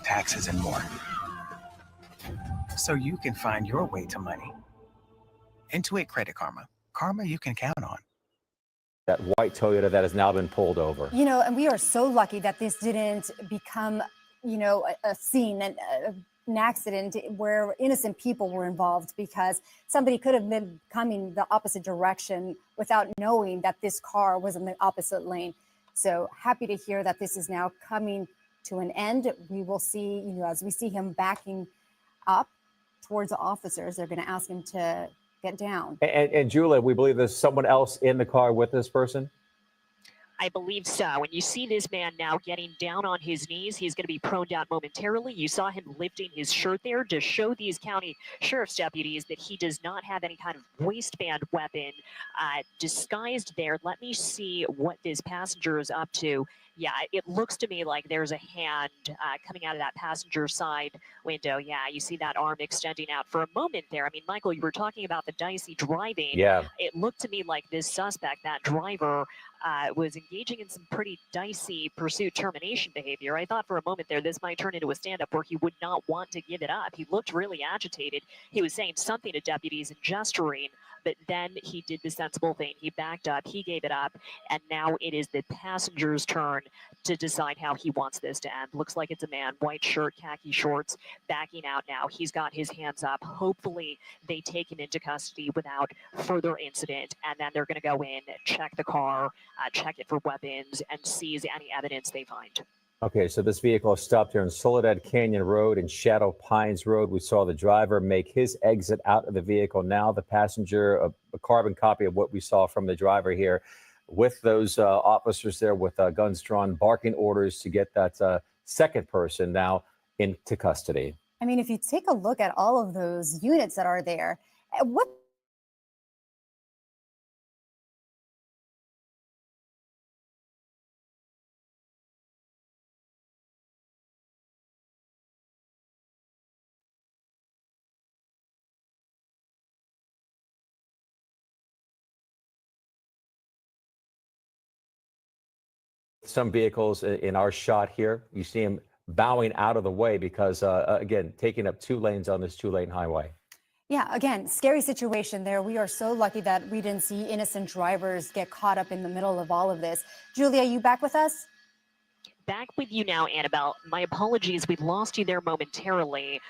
taxes, and more. So you can find your way to money. Intuit Credit Karma. Karma you can count on. That white Toyota that has now been pulled over. You know, and we are so lucky that this didn't become, you know, a scene and an accident where innocent people were involved, because somebody could have been coming the opposite direction without knowing that this car was in the opposite lane. So happy to hear that this is now coming to an end. We will see, you know, as we see him backing up towards the officers, they're going to ask him to get down. And Julia, we believe there's someone else in the car with this person? I believe so. When you see this man now getting down on his knees, he's going to be prone down momentarily. You saw him lifting his shirt there to show these county sheriff's deputies that he does not have any kind of waistband weapon disguised there. Let me see what this passenger is up to. Yeah, it looks to me like there's a hand coming out of that passenger side window. Yeah, you see that arm extending out for a moment there. I mean, Michael, you were talking about the dicey driving. Yeah. It looked to me like this suspect, that driver, was engaging in some pretty dicey pursuit termination behavior. I thought for a moment there this might turn into a stand-up where he would not want to give it up. He looked really agitated. He was saying something to deputies and gesturing, but then he did the sensible thing. He backed up, he gave it up, and now it is the passenger's turn to decide how he wants this to end. Looks like it's a man, white shirt, khaki shorts, backing out now. He's got his hands up. Hopefully they take him into custody without further incident, and then they're going to go in, check the car, check it for weapons, and seize any evidence they find. Okay, so this vehicle stopped here in Soledad Canyon Road and Shadow Pines Road. We saw the driver make his exit out of the vehicle. Now the passenger, a carbon copy of what we saw from the driver here, with those officers there with guns drawn, barking orders to get that second person now into custody. I mean, if you take a look at all of those units that are there, what Some vehicles in our shot here, you see him bowing out of the way because, again, taking up 2 lanes on this 2-lane highway. Yeah, again, scary situation there. We are so lucky that we didn't see innocent drivers get caught up in the middle of all of this. Julia, you back with us? Back with you now, Annabelle. My apologies, we lost you there momentarily,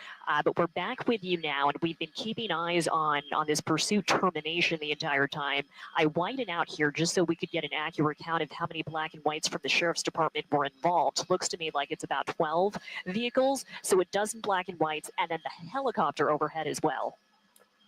but we're back with you now, and we've been keeping eyes on this pursuit termination the entire time. I widened out here just so we could get an accurate count of how many black and whites from the sheriff's department were involved. Looks to me like it's about 12 vehicles, so a dozen black and whites, and then the helicopter overhead as well.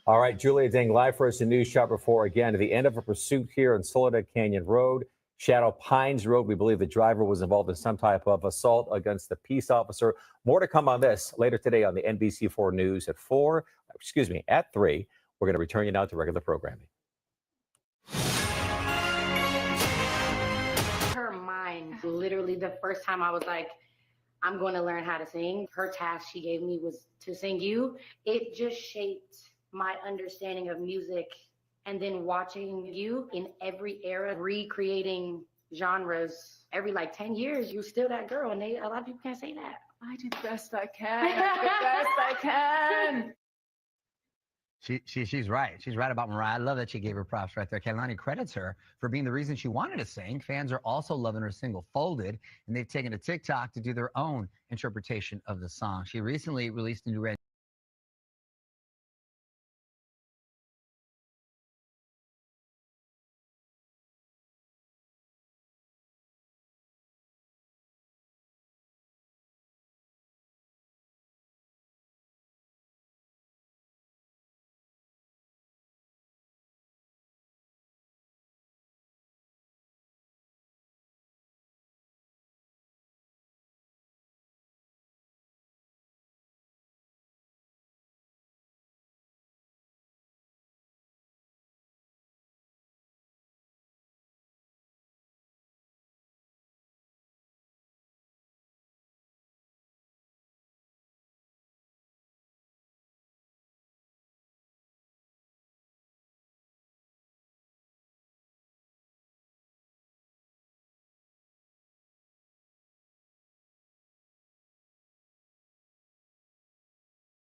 All right, Julia Ding live for us in News Shot Report again. To the end of a pursuit here on Soledad Canyon Road, Shadow Pines Road. We believe the driver was involved in some type of assault against the peace officer. More to come on this later today on the NBC4 News at 3. We're going to return you now to regular programming. Her mind, literally the first time I was like, I'm going to learn how to sing. Her task she gave me was to sing You. It just shaped my understanding of music. And then watching you in every era, recreating genres every like 10 years, you're still that girl. And a lot of people can't say that. I do the best I can. I do the best I can. She's right. She's right about Mariah. I love that she gave her props right there. Kehlani credits her for being the reason she wanted to sing. Fans are also loving her single Folded, and they've taken to TikTok to do their own interpretation of the song. She recently released a new